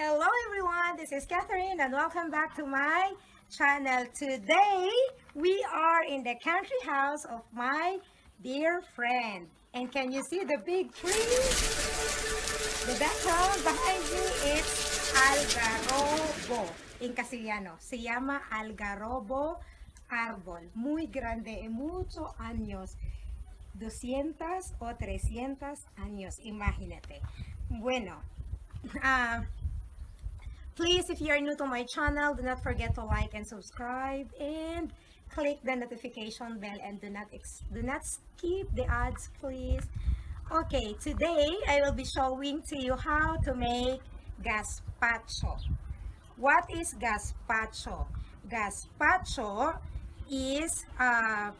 Hello everyone, this is Catherine and welcome back to my channel. Today, we are in the country house of my dear friend. And can you see the big tree? The background behind me is algarrobo in Castellano. Se llama algarrobo árbol. Muy grande, muchos años. 200 o 300 años, imagínate. Bueno, please, if you are new to my channel, do not forget to like and subscribe and click the notification bell and do not skip the ads, please. Okay, today I will be showing to you how to make gazpacho. What is gazpacho? Gazpacho is a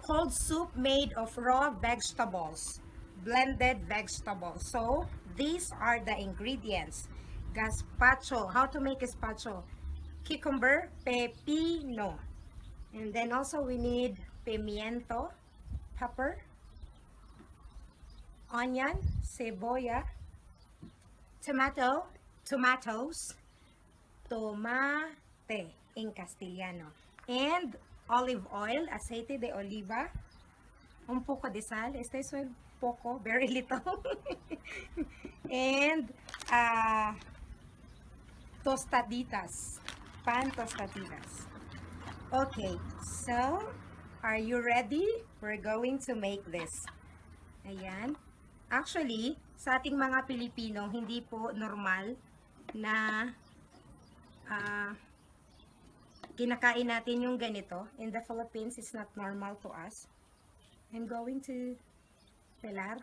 cold soup made of raw vegetables, blended vegetables. So these are the ingredients. Gazpacho. How to make gazpacho? Cucumber, pepino. And then also we need pimiento, pepper, onion, cebolla, tomatoes, tomate in Castellano, and olive oil, aceite de oliva, un poco de sal, este es un poco, very little, and tostaditas, pan tostaditas. Okay, so, are you ready? We're going to make this. Ayan. Actually, sa ating mga Pilipino, hindi po normal na kinakain natin yung ganito. In the Philippines, it's not normal to us. I'm going to pelar.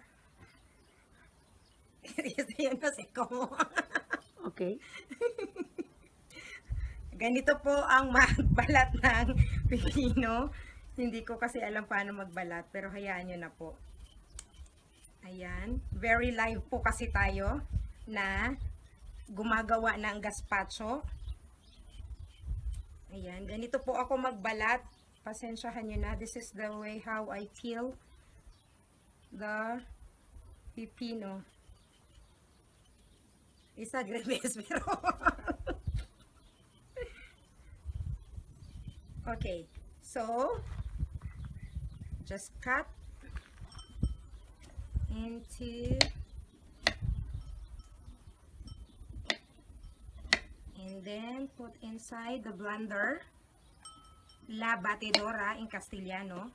Yun kasi ko. Okay. Ganito po ang magbalat ng pipino. Hindi ko kasi alam paano magbalat, pero hayaan nyo na po. Ayan. Very live po kasi tayo na gumagawa ng gazpacho. Ayan. Ganito po ako magbalat. Pasensyahan nyo na. This is the way how I peel the pipino. Isa grebes pero okay. So, just cut into and then put inside the blender, la batidora in Castellano,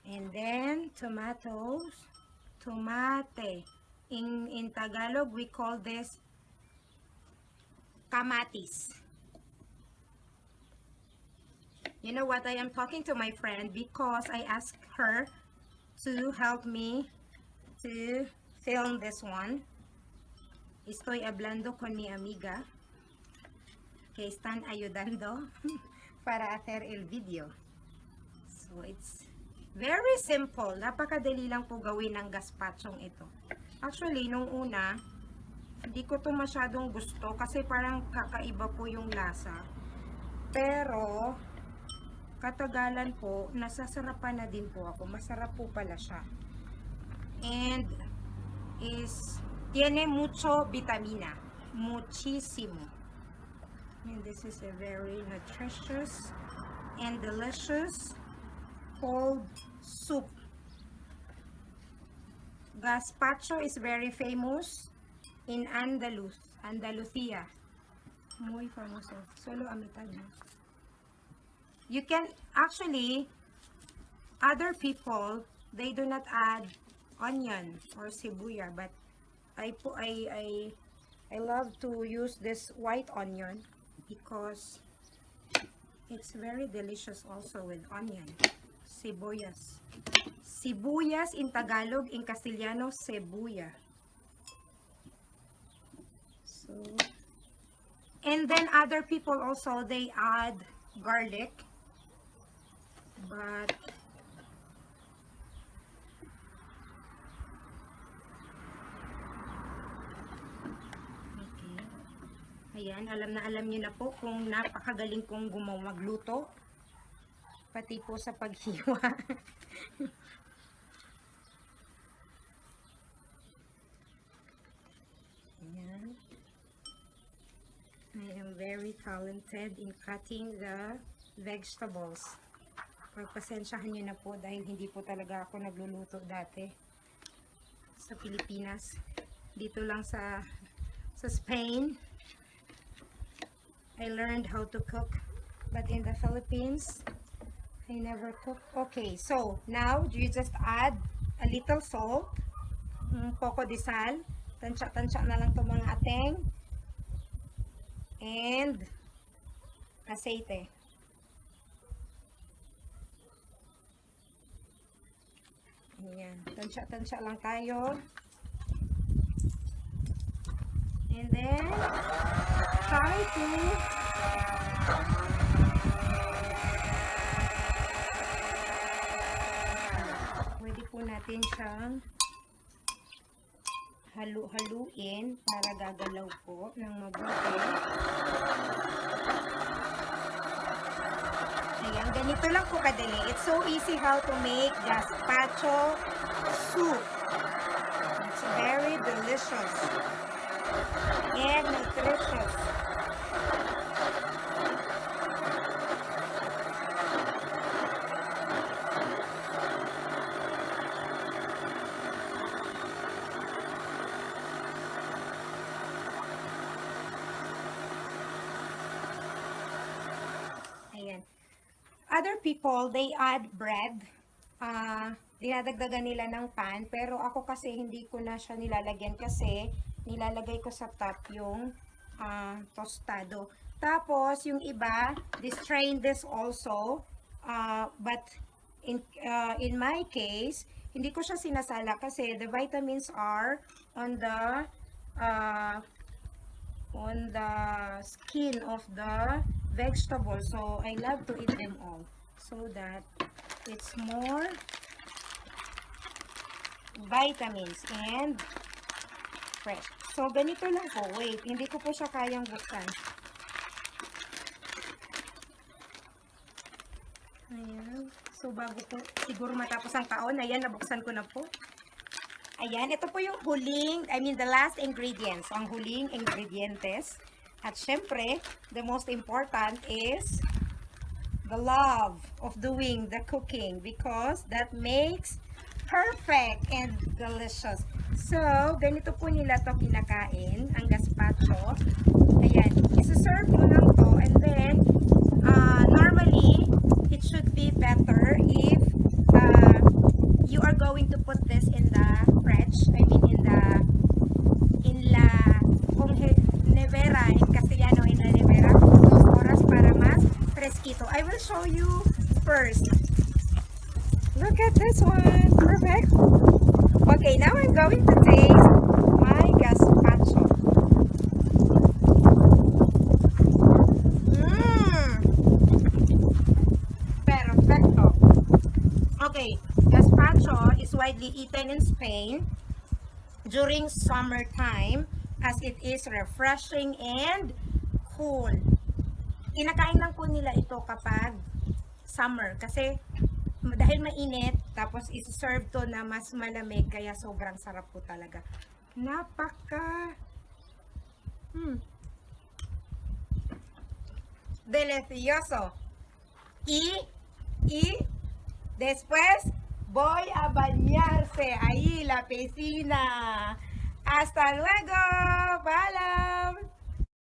and then tomatoes, tomate in Tagalog we call this kamatis. You know what, I am talking to my friend because I asked her to help me to film this one. Estoy hablando con mi amiga que están ayudando para hacer el video. So it's very simple. Napakadali lang po gawin ng gazpachong ito. Actually, nung una, hindi ko to masyadong gusto kasi parang kakaiba po yung lasa. Pero katagalan po, nasasarapan na din po ako. Masarap po pala siya. And tiene mucho vitamina. Muchísimo. And this is a very nutritious and delicious cold soup. Gazpacho is very famous in Andalucía. Muy famoso. Solo a mitad, no? You can actually, other people, they do not add onion or sibuya, but I love to use this white onion because it's very delicious also with onion. Sibuyas. Sibuyas in Tagalog, in Castellano, cebuya. So, and then other people also, they add garlic. But okay. Ayan, alam niyo na po kung napakagaling kong magluto. Pati po sa paghiwa. very talented in cutting the vegetables. Pagpasensyahan nyo na po dahil hindi po talaga ako nagluluto dati sa Pilipinas. Dito lang sa Spain, I learned how to cook. But in the Philippines, I never cook. Okay, so now you just add a little salt, poco de sal, tansya-tansya na lang itong mga ateng, and aceite. Ayan, tansya-tansya lang tayo. And then, try to pwede po natin siyang halu-haluin para gagalaw po ng mabuti. Ayan, ganito lang po kadali. It's so easy how to make gazpacho soup. It's very delicious and nutritious. Ayan. Other people, they add bread. Dinadagdagan nila ng pan. Pero ako kasi hindi ko na siya nilalagyan kasi nilalagay ko sa top yung tostado. Tapos, yung iba, they strain this also. But in my case, hindi ko siya sinasala kasi the vitamins are on the skin of the vegetable. So, I love to eat them all so that it's more vitamins and fresh. So, ganito lang po. Wait, hindi ko po siya kayang buksan. Ayan. So, bago po siguro matapos ang taon, ayan, nabuksan ko na po. Ayan, ito po yung the last ingredients. Ang huling ingredientes. At syempre, the most important is the love of doing the cooking because that makes perfect and delicious. So, ganito po nila to kinakain, ang gazpacho. Ayan, isa-serve mo lang to and then, normally, it should be better if you are going to put this in the fridge. I mean, in la nevera, in Castellano, in la nevera, 2 horas para mas fresquito. I will show you first. Look at this one. Perfect. Okay, now I'm going to taste my gazpacho. Perfecto. Okay, gazpacho is widely eaten in Spain during summertime as it is refreshing and cool. Kinakain lang po nila ito kapag summer kasi dahil mainit, tapos isi-serve to na mas malamig, kaya sobrang sarap po talaga. Napaka delicioso. Y después voy a bañarse ahí la piscina. Hasta luego.